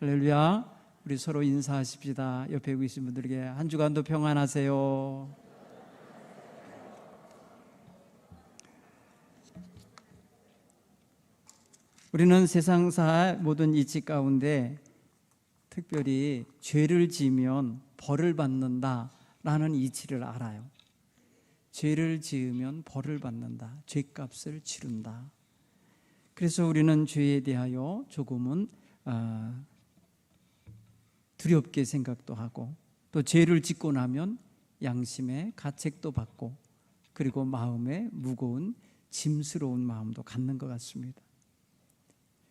할렐루야. 우리 서로 인사하십시다. 옆에 계신 분들에게 한 주간도 평안하세요. 우리는 세상사 모든 이치 가운데 특별히 죄를 지으면 벌을 받는다라는 이치를 알아요. 죄를 지으면 벌을 받는다. 죄값을 치른다. 그래서 우리는 죄에 대하여 조금은 두렵게 생각도 하고, 또 죄를 짓고 나면 양심의 가책도 받고, 그리고 마음에 무거운 짐스러운 마음도 갖는 것 같습니다.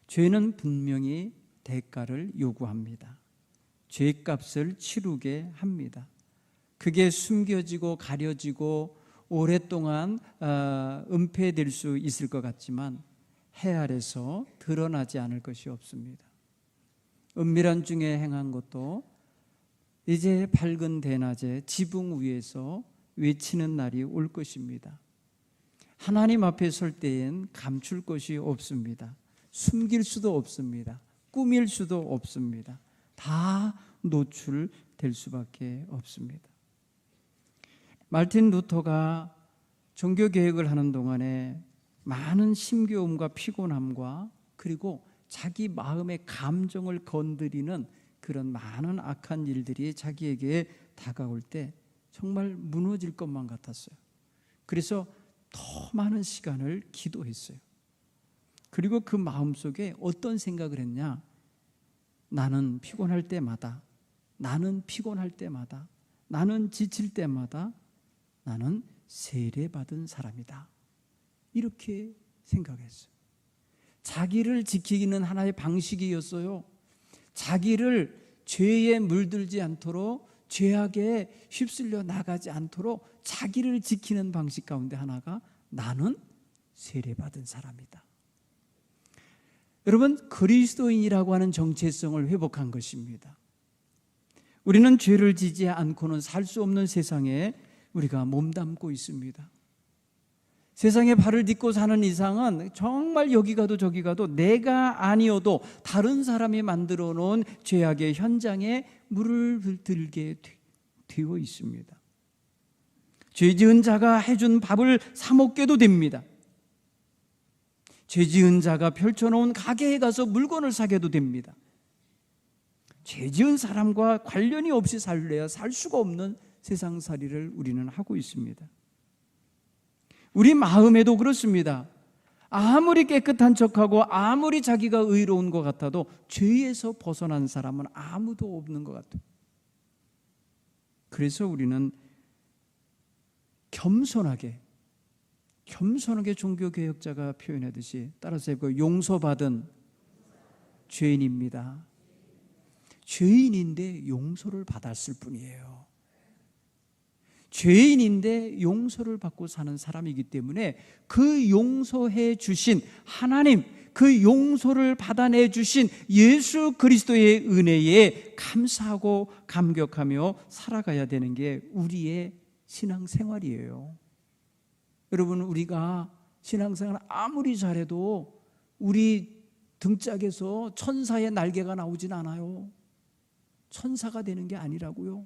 죄는 분명히 대가를 요구합니다. 죄값을 치르게 합니다. 그게 숨겨지고 가려지고 오랫동안 은폐될 수 있을 것 같지만 해 아래서 드러나지 않을 것이 없습니다. 은밀한 중에 행한 것도 이제 밝은 대낮에 지붕 위에서 외치는 날이 올 것입니다. 하나님 앞에 설 때엔 감출 것이 없습니다. 숨길 수도 없습니다. 꾸밀 수도 없습니다. 다 노출될 수밖에 없습니다. 마르틴 루터가 종교개혁을 하는 동안에 많은 힘겨움과 피곤함과 그리고 자기 마음의 감정을 건드리는 그런 많은 악한 일들이 자기에게 다가올 때 정말 무너질 것만 같았어요. 그래서 더 많은 시간을 기도했어요. 그리고 그 마음속에 어떤 생각을 했냐? 나는 피곤할 때마다, 나는 지칠 때마다 나는 세례받은 사람이다. 이렇게 생각했어요. 자기를 지키기는 하나의 방식이었어요. 자기를 죄에 물들지 않도록, 죄악에 휩쓸려 나가지 않도록 자기를 지키는 방식 가운데 하나가 나는 세례받은 사람이다. 여러분, 그리스도인이라고 하는 정체성을 회복한 것입니다. 우리는 죄를 지지 않고는 살 수 없는 세상에 우리가 몸담고 있습니다. 세상에 발을 딛고 사는 이상은 정말 여기 가도 저기 가도 내가 아니어도 다른 사람이 만들어 놓은 죄악의 현장에 물을 들게 되어 있습니다. 죄 지은 자가 해준 밥을 사 먹게도 됩니다. 죄 지은 자가 펼쳐놓은 가게에 가서 물건을 사게도 됩니다. 죄 지은 사람과 관련이 없이 살래야 살 수가 없는 세상살이를 우리는 하고 있습니다. 우리 마음에도 그렇습니다. 아무리 깨끗한 척하고 아무리 자기가 의로운 것 같아도 죄에서 벗어난 사람은 아무도 없는 것 같아요. 그래서 우리는 겸손하게 종교개혁자가 표현하듯이 따라서 용서받은 죄인입니다. 죄인인데 용서를 받았을 뿐이에요. 죄인인데 용서를 받고 사는 사람이기 때문에 그 용서해 주신 하나님, 그 용서를 받아내 주신 예수 그리스도의 은혜에 감사하고 감격하며 살아가야 되는 게 우리의 신앙생활이에요. 여러분, 우리가 신앙생활 아무리 잘해도 우리 등짝에서 천사의 날개가 나오진 않아요. 천사가 되는 게 아니라고요.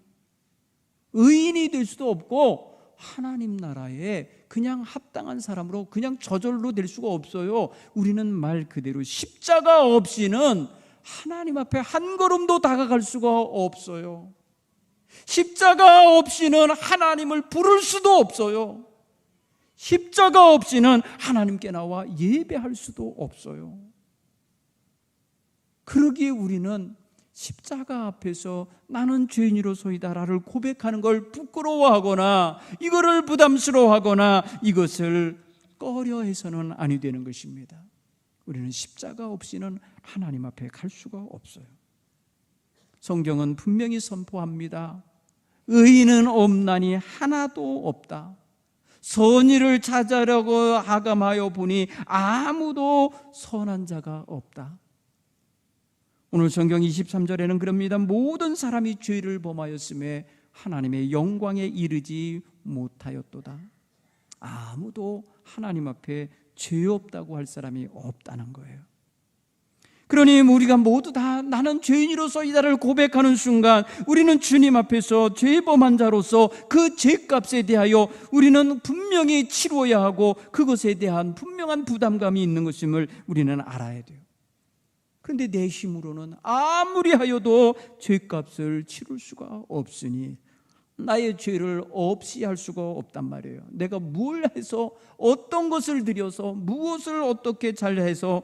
의인이 될 수도 없고 하나님 나라에 그냥 합당한 사람으로 그냥 저절로 될 수가 없어요. 우리는 말 그대로 십자가 없이는 하나님 앞에 한 걸음도 다가갈 수가 없어요. 십자가 없이는 하나님을 부를 수도 없어요. 십자가 없이는 하나님께 나와 예배할 수도 없어요. 그러기에 우리는 십자가 앞에서 나는 죄인으로소이다라를 고백하는 걸 부끄러워하거나 이거를 부담스러워하거나 이것을 꺼려해서는 아니 되는 것입니다. 우리는 십자가 없이는 하나님 앞에 갈 수가 없어요. 성경은 분명히 선포합니다. 의인은 없나니 하나도 없다. 선의를 찾으려고 하감하여 보니 아무도 선한 자가 없다. 오늘 성경 23절에는 그럽니다. 모든 사람이 죄를 범하였음에 하나님의 영광에 이르지 못하였도다. 아무도 하나님 앞에 죄 없다고 할 사람이 없다는 거예요. 그러니 우리가 모두 다 나는 죄인으로서 이다를 고백하는 순간 우리는 주님 앞에서 죄범한 자로서 그 죄값에 대하여 우리는 분명히 치러야 하고 그것에 대한 분명한 부담감이 있는 것임을 우리는 알아야 돼요. 그런데 내 힘으로는 아무리 하여도 죄값을 치를 수가 없으니 나의 죄를 없이 할 수가 없단 말이에요. 내가 뭘 해서 어떤 것을 들여서 무엇을 어떻게 잘해서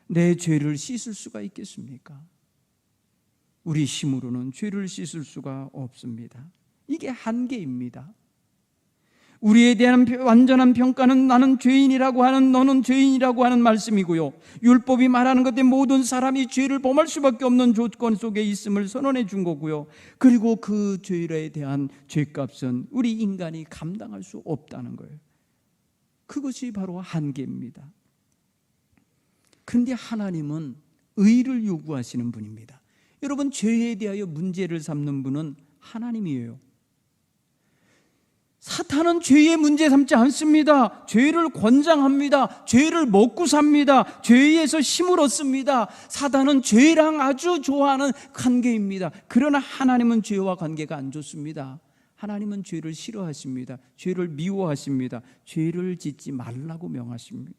내 죄를 씻을 수가 있겠습니까? 우리 힘으로는 죄를 씻을 수가 없습니다. 이게 한계입니다. 우리에 대한 완전한 평가는 나는 죄인이라고 하는, 너는 죄인이라고 하는 말씀이고요, 율법이 말하는 것에 모든 사람이 죄를 범할 수밖에 없는 조건 속에 있음을 선언해 준 거고요, 그리고 그 죄에 대한 죄값은 우리 인간이 감당할 수 없다는 거예요. 그것이 바로 한계입니다. 그런데 하나님은 의를 요구하시는 분입니다. 여러분, 죄에 대하여 문제를 삼는 분은 하나님이에요. 사탄은 죄의 문제 삼지 않습니다. 죄를 권장합니다. 죄를 먹고 삽니다. 죄에서 힘을 얻습니다. 사탄은 죄랑 아주 좋아하는 관계입니다. 그러나 하나님은 죄와 관계가 안 좋습니다. 하나님은 죄를 싫어하십니다. 죄를 미워하십니다. 죄를 짓지 말라고 명하십니다.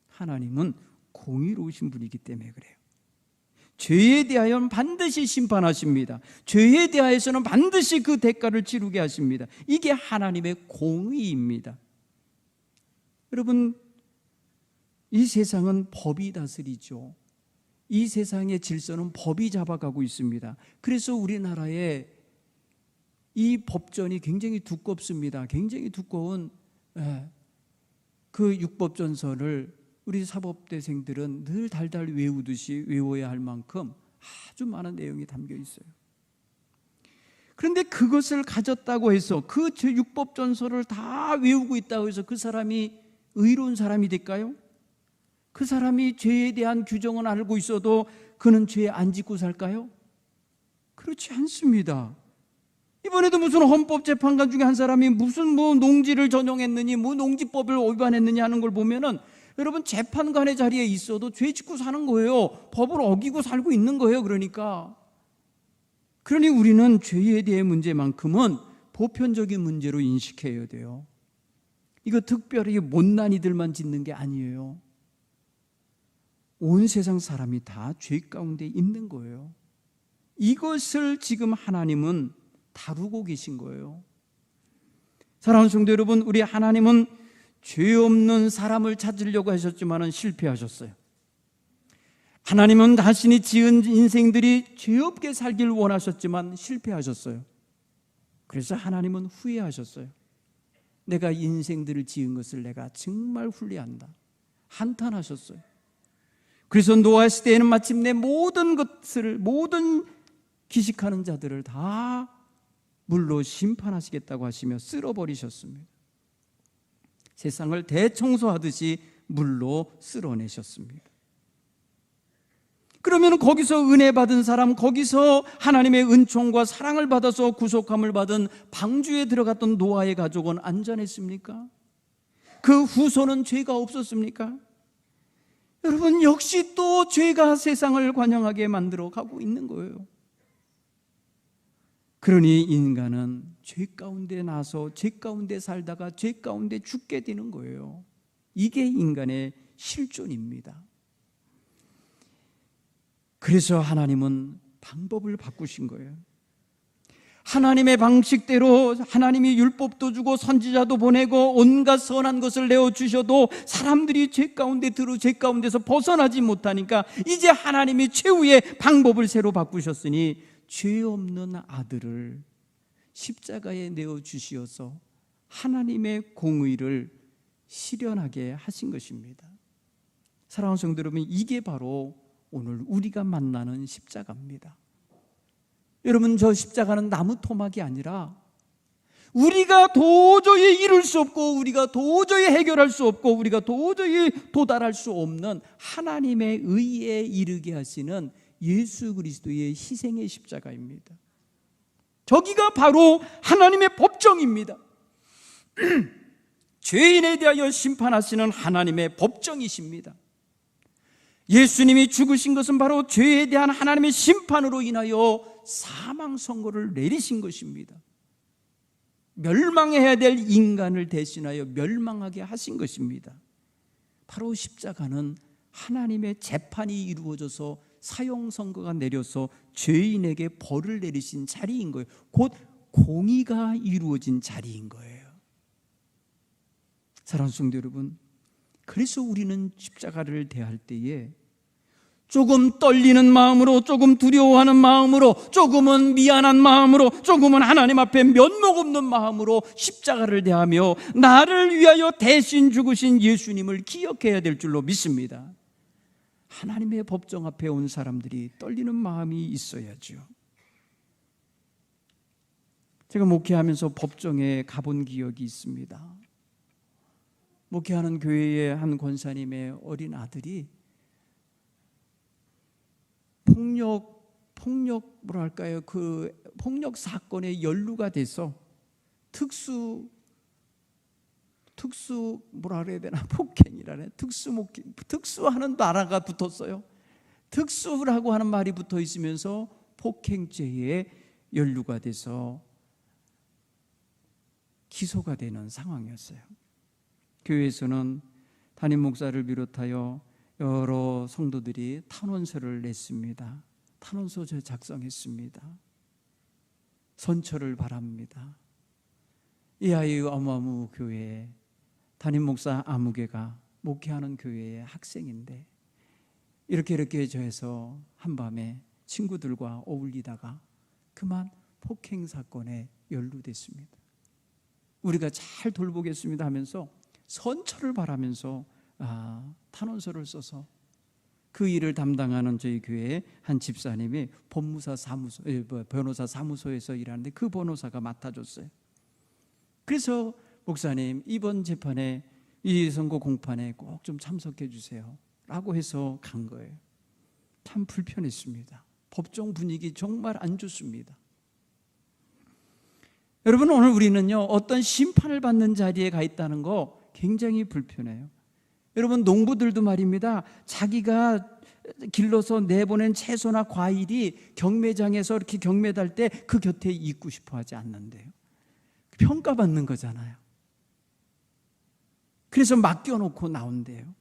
하나님은 공의로우신 분이기 때문에 그래요. 죄에 대하여는 반드시 심판하십니다. 죄에 대하여서는 반드시 그 대가를 치르게 하십니다. 이게 하나님의 공의입니다. 여러분, 이 세상은 법이 다스리죠. 이 세상의 질서는 법이 잡아가고 있습니다. 그래서 우리나라에 이 법전이 굉장히 두껍습니다. 굉장히 두꺼운 그 육법전서를 우리 사법대생들은 늘 달달 외우듯이 외워야 할 만큼 아주 많은 내용이 담겨 있어요. 그런데 그것을 가졌다고 해서 그 육법전서를 다 외우고 있다고 해서 그 사람이 의로운 사람이 될까요? 그 사람이 죄에 대한 규정은 알고 있어도 그는 죄 안 짓고 살까요? 그렇지 않습니다. 이번에도 무슨 헌법재판관 중에 한 사람이 무슨 농지를 전용했느니 농지법을 위반했느냐 하는 걸 보면은 여러분, 재판관의 자리에 있어도 죄 짓고 사는 거예요. 법을 어기고 살고 있는 거예요. 그러니 우리는 죄에 대한 문제만큼은 보편적인 문제로 인식해야 돼요. 이거 특별히 못난 이들만 짓는 게 아니에요. 온 세상 사람이 다 죄 가운데 있는 거예요. 이것을 지금 하나님은 다루고 계신 거예요. 사랑하는 성도 여러분, 우리 하나님은 죄 없는 사람을 찾으려고 하셨지만 실패하셨어요. 하나님은 자신이 지은 인생들이 죄 없게 살길 원하셨지만 실패하셨어요. 그래서 하나님은 후회하셨어요. 내가 인생들을 지은 것을 내가 정말 후회한다. 한탄하셨어요. 그래서 노아 시대에는 마침내 모든 기식하는 자들을 다 물로 심판하시겠다고 하시며 쓸어버리셨습니다. 세상을 대청소하듯이 물로 쓸어내셨습니다. 그러면 거기서 은혜 받은 사람, 거기서 하나님의 은총과 사랑을 받아서 구속함을 받은 방주에 들어갔던 노아의 가족은 안전했습니까? 그 후손은 죄가 없었습니까? 여러분, 역시 또 죄가 세상을 관영하게 만들어 가고 있는 거예요. 그러니 인간은 죄 가운데 나서 죄 가운데 살다가 죄 가운데 죽게 되는 거예요. 이게 인간의 실존입니다. 그래서 하나님은 방법을 바꾸신 거예요. 하나님의 방식대로 하나님이 율법도 주고 선지자도 보내고 온갖 선한 것을 내어주셔도 사람들이 죄 가운데서 벗어나지 못하니까 이제 하나님이 최후의 방법을 새로 바꾸셨으니 죄 없는 아들을 십자가에 내어주시어서 하나님의 공의를 실현하게 하신 것입니다. 사랑하는 성도 여러분, 이게 바로 오늘 우리가 만나는 십자가입니다. 여러분, 저 십자가는 나무 토막이 아니라 우리가 도저히 이룰 수 없고 우리가 도저히 해결할 수 없고 우리가 도저히 도달할 수 없는 하나님의 의에 이르게 하시는 예수 그리스도의 희생의 십자가입니다. 저기가 바로 하나님의 법정입니다. 죄인에 대하여 심판하시는 하나님의 법정이십니다. 예수님이 죽으신 것은 바로 죄에 대한 하나님의 심판으로 인하여 사망 선고를 내리신 것입니다. 멸망해야 될 인간을 대신하여 멸망하게 하신 것입니다. 바로 십자가는 하나님의 재판이 이루어져서 사형 선고가 내려서 죄인에게 벌을 내리신 자리인 거예요. 곧 공의가 이루어진 자리인 거예요. 사랑하는 성도 여러분, 그래서 우리는 십자가를 대할 때에 조금 떨리는 마음으로, 조금 두려워하는 마음으로, 조금은 미안한 마음으로, 조금은 하나님 앞에 면목 없는 마음으로 십자가를 대하며 나를 위하여 대신 죽으신 예수님을 기억해야 될 줄로 믿습니다. 하나님의 법정 앞에 온 사람들이 떨리는 마음이 있어야죠. 제가 목회하면서 법정에 가본 기억이 있습니다. 목회하는 교회의 한 권사님의 어린 아들이 폭력 사건에 연루가 돼서 폭행이라네. 특수하는 나라가 붙었어요. 특수라고 하는 말이 붙어 있으면서 폭행죄에 연루가 돼서 기소가 되는 상황이었어요. 교회에서는 담임 목사를 비롯하여 여러 성도들이 탄원서를 냈습니다. 탄원서 작성했습니다. 선처를 바랍니다. 이 아이의 어머무 교회에 담임 목사 아무개가 목회하는 교회의 학생인데 이렇게 해서 한밤에 친구들과 어울리다가 그만 폭행 사건에 연루됐습니다. 우리가 잘 돌보겠습니다 하면서 선처를 바라면서 탄원서를 써서 그 일을 담당하는 저희 교회의 한 집사님이 변호사 사무소에서 일하는데 그 변호사가 맡아줬어요. 그래서 목사님, 이번 재판에 이 선고 공판에 꼭 좀 참석해 주세요 라고 해서 간 거예요. 참 불편했습니다. 법정 분위기 정말 안 좋습니다. 여러분, 오늘 우리는요 어떤 심판을 받는 자리에 가 있다는 거 굉장히 불편해요. 여러분, 농부들도 말입니다. 자기가 길러서 내보낸 채소나 과일이 경매장에서 이렇게 경매달 때 그 곁에 있고 싶어 하지 않는데요. 평가받는 거잖아요. 그래서 맡겨놓고 나온대요.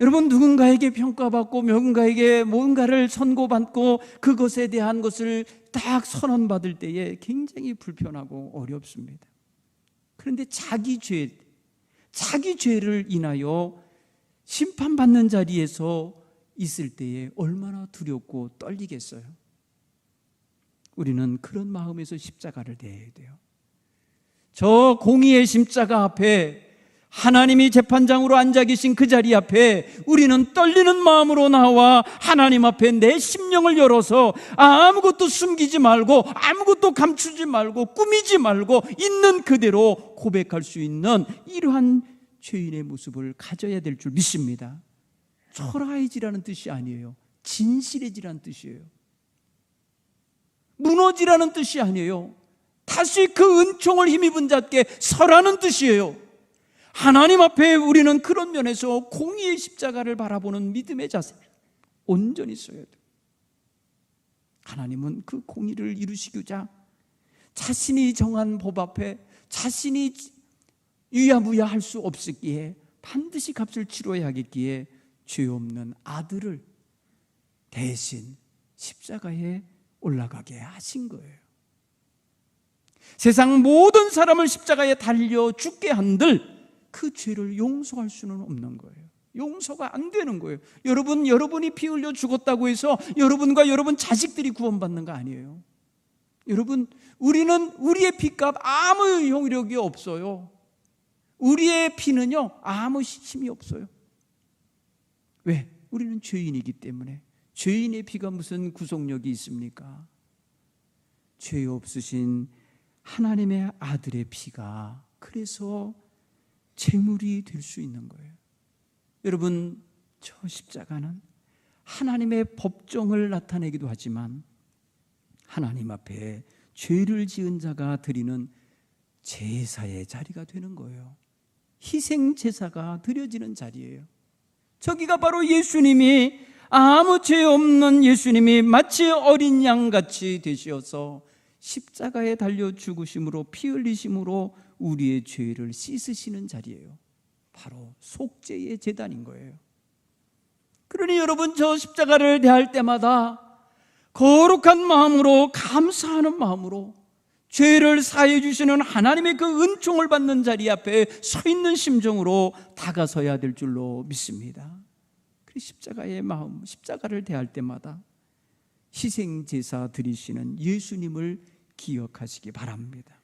여러분, 누군가에게 평가받고 누군가에게 뭔가를 선고받고 그것에 대한 것을 딱 선언받을 때에 굉장히 불편하고 어렵습니다. 그런데 자기 죄를 인하여 심판받는 자리에서 있을 때에 얼마나 두렵고 떨리겠어요. 우리는 그런 마음에서 십자가를 대해야 돼요. 저 공의의 십자가 앞에, 하나님이 재판장으로 앉아 계신 그 자리 앞에 우리는 떨리는 마음으로 나와 하나님 앞에 내 심령을 열어서 아무것도 숨기지 말고 아무것도 감추지 말고 꾸미지 말고 있는 그대로 고백할 수 있는 이러한 죄인의 모습을 가져야 될 줄 믿습니다. 초라해지라는 뜻이 아니에요. 진실해지라는 뜻이에요. 무너지라는 뜻이 아니에요. 다시 그 은총을 힘입은 자께 서라는 뜻이에요. 하나님 앞에 우리는 그런 면에서 공의의 십자가를 바라보는 믿음의 자세 온전히 써야 돼요. 하나님은 그 공의를 이루시고자 자신이 정한 법 앞에 자신이 유야무야 할 수 없었기에 반드시 값을 치러야 하겠기에 죄 없는 아들을 대신 십자가에 올라가게 하신 거예요. 세상 모든 사람을 십자가에 달려 죽게 한들 그 죄를 용서할 수는 없는 거예요. 용서가 안 되는 거예요. 여러분이 피 흘려 죽었다고 해서 여러분과 여러분 자식들이 구원받는 거 아니에요. 여러분, 우리의 피값 아무 효력이 없어요. 우리의 피는요 아무 힘이 없어요. 왜? 우리는 죄인이기 때문에. 죄인의 피가 무슨 구속력이 있습니까? 죄 없으신 하나님의 아들의 피가 그래서 제물이 될 수 있는 거예요. 여러분, 저 십자가는 하나님의 법정을 나타내기도 하지만 하나님 앞에 죄를 지은 자가 드리는 제사의 자리가 되는 거예요. 희생 제사가 드려지는 자리예요. 저기가 바로 예수님이, 아무 죄 없는 예수님이 마치 어린 양같이 되시어서 십자가에 달려 죽으심으로, 피 흘리심으로 우리의 죄를 씻으시는 자리예요. 바로 속죄의 제단인 거예요. 그러니 여러분, 저 십자가를 대할 때마다 거룩한 마음으로, 감사하는 마음으로 죄를 사해 주시는 하나님의 그 은총을 받는 자리 앞에 서 있는 심정으로 다가서야 될 줄로 믿습니다. 그 십자가의 마음, 십자가를 대할 때마다 희생제사 드리시는 예수님을 기억하시기 바랍니다.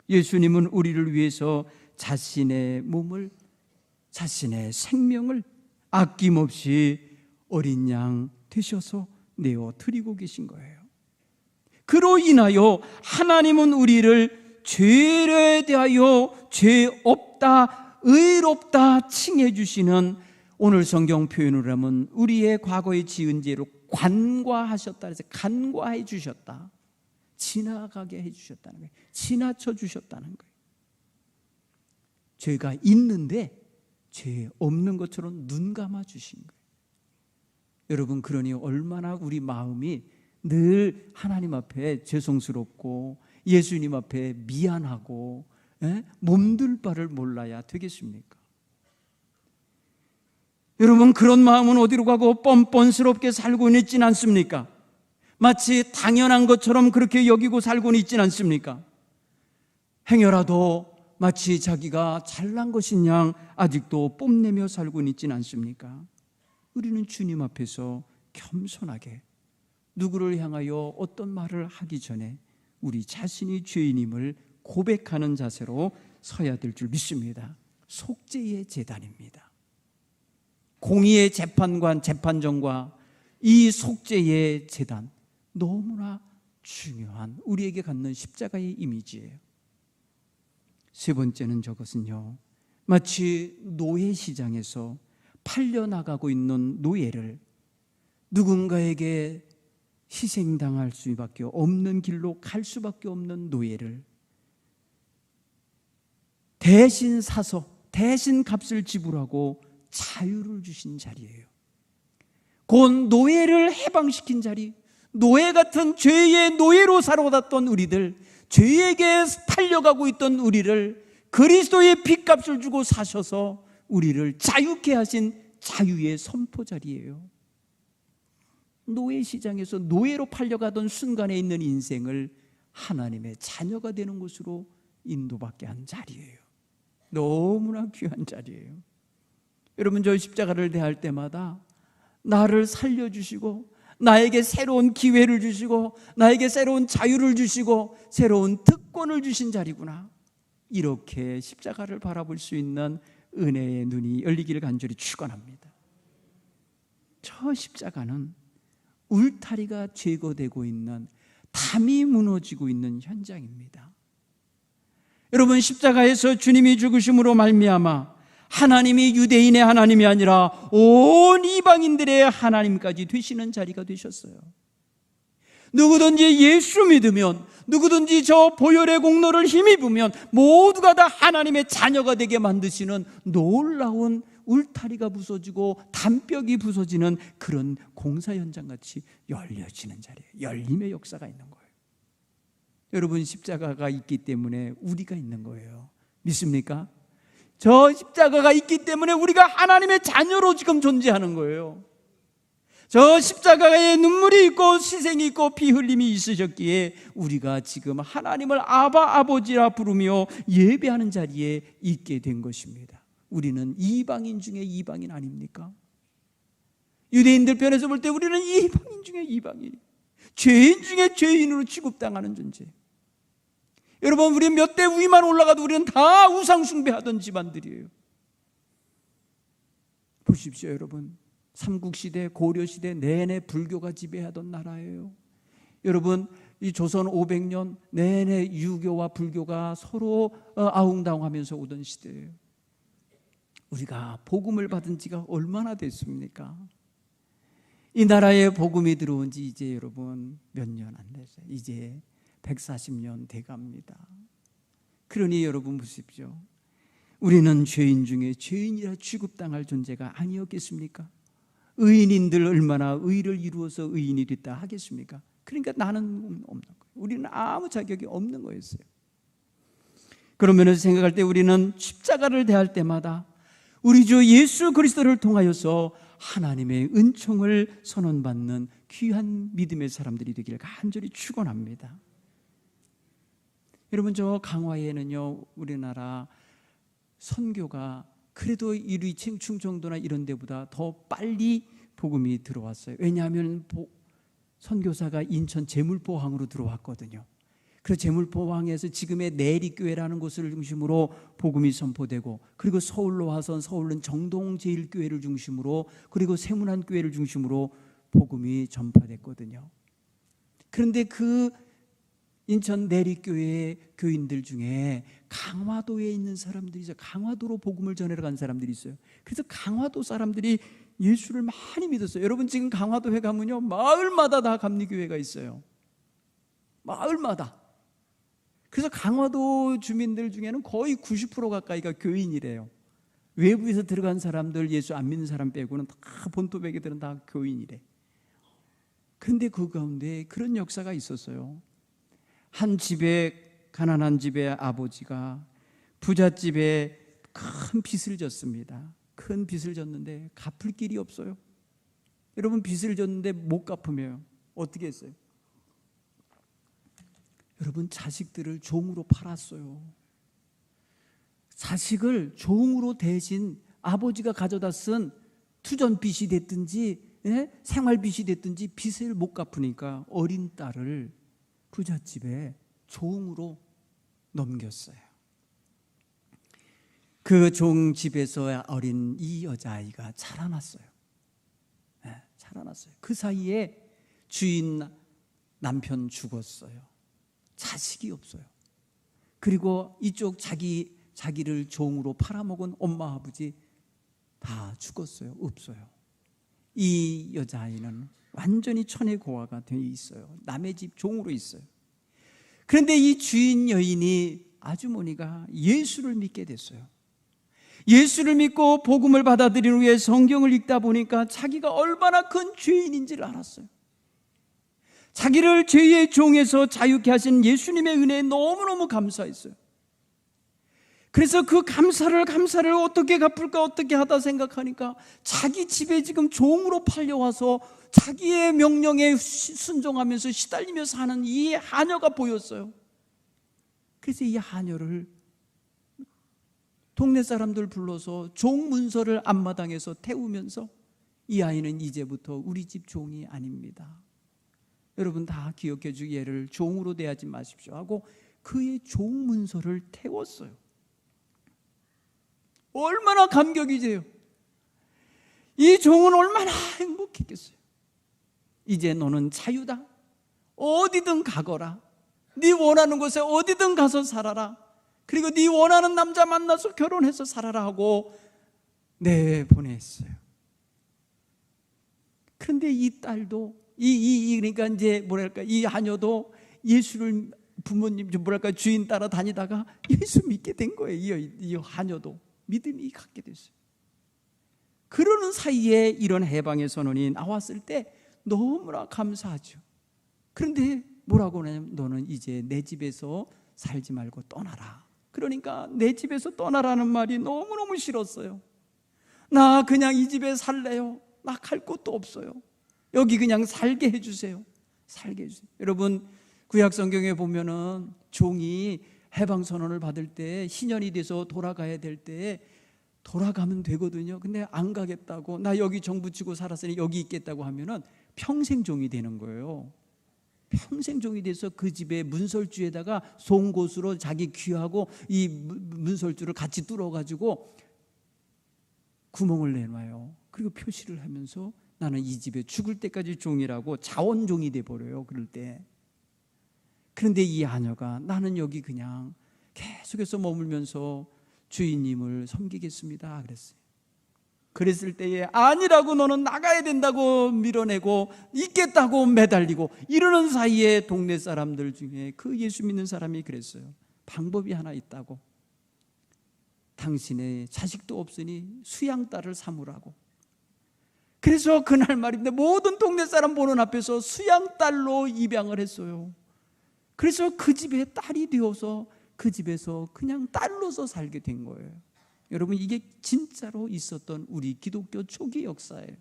예수님은 우리를 위해서 자신의 몸을, 자신의 생명을 아낌없이 어린 양 되셔서 내어 드리고 계신 거예요. 그로 인하여 하나님은 우리를 죄에 대하여 죄 없다, 의롭다 칭해 주시는, 오늘 성경 표현을 하면 우리의 과거에 지은 죄로 관과하셨다, 그래서 간과해 주셨다, 지나가게 해 주셨다는 거예요. 지나쳐 주셨다는 거예요. 죄가 있는데 죄 없는 것처럼 눈 감아 주신 거예요. 여러분, 그러니 얼마나 우리 마음이 늘 하나님 앞에 죄송스럽고 예수님 앞에 미안하고 몸둘 바를 몰라야 되겠습니까? 여러분, 그런 마음은 어디로 가고 뻔뻔스럽게 살고는 있지는 않습니까? 마치 당연한 것처럼 그렇게 여기고 살고는 있지는 않습니까? 행여라도 마치 자기가 잘난 것인 양 아직도 뽐내며 살고는 있지는 않습니까? 우리는 주님 앞에서 겸손하게 누구를 향하여 어떤 말을 하기 전에 우리 자신이 죄인임을 고백하는 자세로 서야 될 줄 믿습니다. 속죄의 제단입니다. 공의의 재판관, 재판정과 이 속죄의 제단, 너무나 중요한 우리에게 갖는 십자가의 이미지예요. 세 번째는 저것은요, 마치 노예시장에서 팔려나가고 있는 노예를 누군가에게 희생당할 수밖에 없는 길로 갈 수밖에 없는 노예를 대신 사서, 대신 값을 지불하고 자유를 주신 자리예요. 곧 노예를 해방시킨 자리, 노예 같은 죄의 노예로 살아왔던 우리들, 죄에게 팔려가고 있던 우리를 그리스도의 핏값을 주고 사셔서 우리를 자유케 하신 자유의 선포 자리예요. 노예 시장에서 노예로 팔려가던 순간에 있는 인생을 하나님의 자녀가 되는 곳으로 인도받게 한 자리예요. 너무나 귀한 자리예요. 여러분, 저 십자가를 대할 때마다 나를 살려주시고 나에게 새로운 기회를 주시고 나에게 새로운 자유를 주시고 새로운 특권을 주신 자리구나, 이렇게 십자가를 바라볼 수 있는 은혜의 눈이 열리기를 간절히 축원합니다. 저 십자가는 울타리가 제거되고 있는, 담이 무너지고 있는 현장입니다. 여러분, 십자가에서 주님이 죽으심으로 말미암아 하나님이 유대인의 하나님이 아니라 온 이방인들의 하나님까지 되시는 자리가 되셨어요. 누구든지 예수 믿으면, 누구든지 저 보혈의 공로를 힘입으면 모두가 다 하나님의 자녀가 되게 만드시는 놀라운 울타리가 부서지고 담벽이 부서지는 그런 공사 현장같이 열려지는 자리예요. 열림의 역사가 있는 거예요. 여러분, 십자가가 있기 때문에 우리가 있는 거예요. 믿습니까? 저 십자가가 있기 때문에 우리가 하나님의 자녀로 지금 존재하는 거예요. 저 십자가에 눈물이 있고 희생이 있고 피 흘림이 있으셨기에 우리가 지금 하나님을 아바 아버지라 부르며 예배하는 자리에 있게 된 것입니다. 우리는 이방인 중에 이방인 아닙니까? 유대인들 편에서 볼 때 우리는 이방인 중에 이방인, 죄인 중에 죄인으로 취급당하는 존재. 여러분, 우리 몇 대 위만 올라가도 우리는 다 우상 숭배하던 집안들이에요. 보십시오, 여러분. 삼국시대, 고려시대 내내 불교가 지배하던 나라예요. 여러분, 이 조선 500년 내내 유교와 불교가 서로 아웅다웅하면서 오던 시대예요. 우리가 복음을 받은 지가 얼마나 됐습니까? 이 나라에 복음이 들어온 지 이제 여러분 몇 년 안 됐어요. 이제 140년 돼갑니다. 그러니 여러분 보십시오. 우리는 죄인 중에 죄인이라 취급당할 존재가 아니었겠습니까? 의인인들 얼마나 의를 이루어서 의인이 됐다 하겠습니까? 그러니까 나는 없는 거예요. 우리는 아무 자격이 없는 거였어요. 그런 면에서 생각할 때 우리는 십자가를 대할 때마다 우리 주 예수 그리스도를 통하여서 하나님의 은총을 선언받는 귀한 믿음의 사람들이 되기를 간절히 축원합니다. 여러분, 저 강화에는요, 우리나라 선교가 그래도 이리 충청도나 이런 데보다 더 빨리 복음이 들어왔어요. 왜냐하면 선교사가 인천 제물포항으로 들어왔거든요. 그래서 제물포항에서 지금의 내리교회라는 곳을 중심으로 복음이 선포되고, 그리고 서울로 와서 서울은 정동제일교회를 중심으로, 그리고 세문안교회를 중심으로 복음이 전파됐거든요. 그런데 그 인천 내리교회 교인들 중에 강화도에 있는 사람들이 있어요. 강화도로 복음을 전하러 간 사람들이 있어요. 그래서 강화도 사람들이 예수를 많이 믿었어요. 여러분, 지금 강화도에 가면요, 마을마다 다 감리교회가 있어요. 마을마다. 그래서 강화도 주민들 중에는 거의 90% 가까이가 교인이래요. 외부에서 들어간 사람들, 예수 안 믿는 사람 빼고는 다 본토백이들은 다 교인이래. 그런데 그 가운데 그런 역사가 있었어요. 한 집에, 가난한 집의 아버지가 부잣집에 큰 빚을 졌습니다. 큰 빚을 졌는데 갚을 길이 없어요. 여러분, 빚을 졌는데 못 갚으면 어떻게 했어요? 여러분, 자식들을 종으로 팔았어요. 자식을 종으로 대신 아버지가 가져다 쓴 투전빚이 됐든지 생활빚이 됐든지 빚을 못 갚으니까 어린 딸을 부잣집에 종으로 넘겼어요. 그 종집에서 어린 이 여자아이가 자라났어요. 자라났어요. 그 사이에 주인 남편 죽었어요. 자식이 없어요. 그리고 이쪽 자기를 종으로 팔아먹은 엄마 아버지 다 죽었어요. 없어요. 이 여자아이는 완전히 천혜고아가 되어 있어요. 남의 집 종으로 있어요. 그런데 이 주인 여인이, 아주머니가 예수를 믿게 됐어요. 예수를 믿고 복음을 받아들인 후에 성경을 읽다 보니까 자기가 얼마나 큰 죄인인지를 알았어요. 자기를 죄의 종에서 자유케 하신 예수님의 은혜에 너무너무 감사했어요. 그래서 그 감사를 어떻게 갚을까 어떻게 하다 생각하니까 자기 집에 지금 종으로 팔려와서 자기의 명령에 순종하면서 시달리며 사는 이 하녀가 보였어요. 그래서 이 하녀를 동네 사람들 불러서 종 문서를 앞마당에서 태우면서, 이 아이는 이제부터 우리 집 종이 아닙니다. 여러분 다 기억해 주기, 얘를 종으로 대하지 마십시오 하고 그의 종 문서를 태웠어요. 얼마나 감격이세요. 이 종은 얼마나 행복했겠어요. 이제 너는 자유다. 어디든 가거라. 네 원하는 곳에 어디든 가서 살아라. 그리고 네 원하는 남자 만나서 결혼해서 살아라 하고 내보냈어요. 그런데 이 딸도 그러니까 이제 뭐랄까, 이 하녀도 예수를 부모님 주인 따라 다니다가 예수 믿게 된 거예요. 이 하녀도 믿음이 갖게 됐어요. 그러는 사이에 이런 해방의 선언이 나왔을 때 너무나 감사하죠. 그런데 뭐라고 하냐면, 너는 이제 내 집에서 살지 말고 떠나라. 그러니까 내 집에서 떠나라는 말이 너무너무 싫었어요. 나 그냥 이 집에 살래요. 나 갈 곳도 없어요. 여기 그냥 살게 해주세요. 살게 해주세요. 여러분, 구약 성경에 보면은 종이 해방 선언을 받을 때, 희년이 돼서 돌아가야 될 때 돌아가면 되거든요. 근데 안 가겠다고, 나 여기 정 붙이고 살았으니 여기 있겠다고 하면은 평생 종이 되는 거예요. 평생 종이 돼서 그 집에 문설주에다가 송곳으로 자기 귀하고 이 문설주를 같이 뚫어가지고 구멍을 내놔요. 그리고 표시를 하면서 나는 이 집에 죽을 때까지 종이라고 자원종이 돼버려요. 그럴 때. 그런데 이 하녀가 나는 여기 그냥 계속해서 머물면서 주인님을 섬기겠습니다 그랬어요. 그랬을 때에 아니라고, 너는 나가야 된다고 밀어내고 있겠다고 매달리고 이러는 사이에 동네 사람들 중에 그 예수 믿는 사람이 그랬어요. 방법이 하나 있다고. 당신의 자식도 없으니 수양딸을 삼으라고. 그래서 그날 말입니다. 모든 동네 사람 보는 앞에서 수양딸로 입양을 했어요. 그래서 그 집에 딸이 되어서 그 집에서 그냥 딸로서 살게 된 거예요. 여러분, 이게 진짜로 있었던 우리 기독교 초기 역사예요.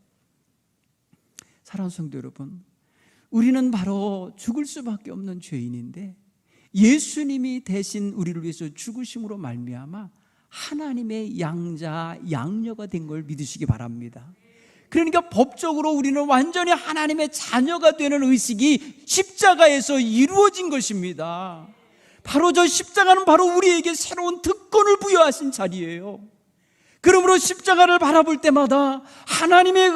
사랑하는 성도 여러분, 우리는 바로 죽을 수밖에 없는 죄인인데 예수님이 대신 우리를 위해서 죽으심으로 말미암아 하나님의 양자 양녀가 된 걸 믿으시기 바랍니다. 그러니까 법적으로 우리는 완전히 하나님의 자녀가 되는 의식이 십자가에서 이루어진 것입니다. 바로 저 십자가는 바로 우리에게 새로운 특권을 부여하신 자리예요. 그러므로 십자가를 바라볼 때마다 하나님의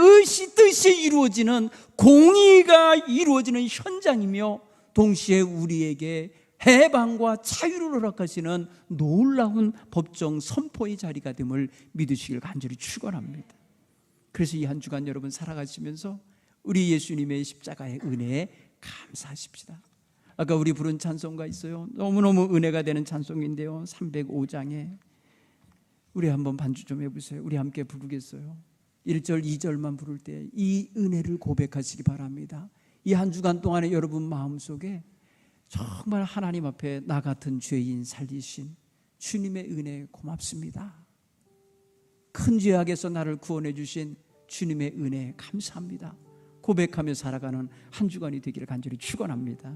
뜻이 이루어지는, 공의가 이루어지는 현장이며 동시에 우리에게 해방과 자유를 허락하시는 놀라운 법정 선포의 자리가 됨을 믿으시길 간절히 축원합니다. 그래서 이 한 주간 여러분 살아가시면서 우리 예수님의 십자가의 은혜에 감사하십시다. 아까 우리 부른 찬송가 있어요. 너무너무 은혜가 되는 찬송인데요, 305장에 우리 한번 반주 좀 해보세요. 우리 함께 부르겠어요. 1절 2절만 부를 때 이 은혜를 고백하시기 바랍니다. 이 한 주간 동안에 여러분 마음속에 정말 하나님 앞에 나 같은 죄인 살리신 주님의 은혜 고맙습니다. 큰 죄악에서 나를 구원해 주신 주님의 은혜 감사합니다. 고백하며 살아가는 한 주간이 되기를 간절히 축원합니다.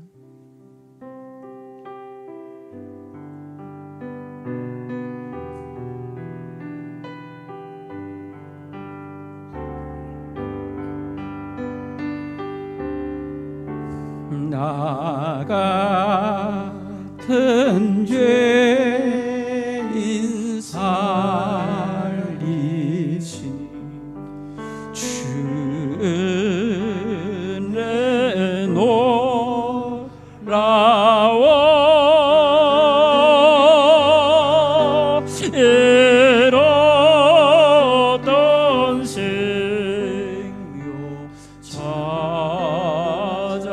나 같은 죄인 살리신 주 은혜 놀라워 잃었던 생명 찾았고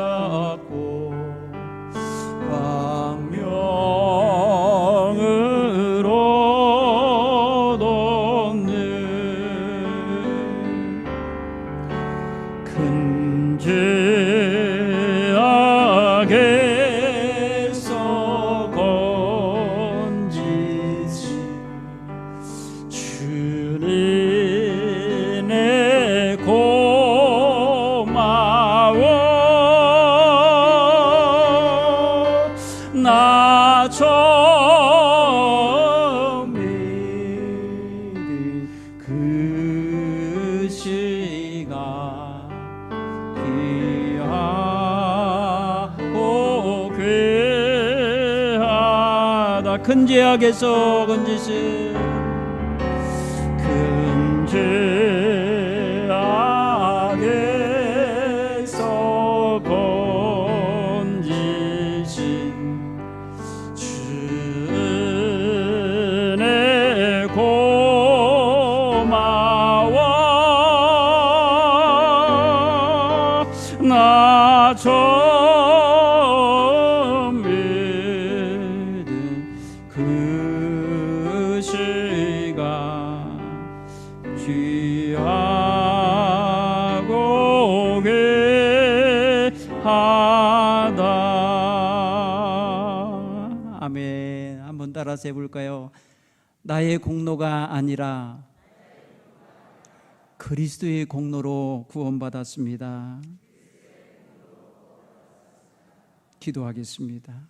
광명으로 얻었네. 큰 죄악에서 건지신 주님의 고마워. 나 처음 믿은 그 시간 귀하고 괴하다. 큰 죄악에서 건지신 큰 죄악에서 건지신 주의 고마워. 나 처음 믿은 그 시간 귀하고 귀하다. 아멘. 한번 따라서 해볼까요? 나의 공로가 아니라 그리스도의 공로로 구원받았습니다. 기도하겠습니다.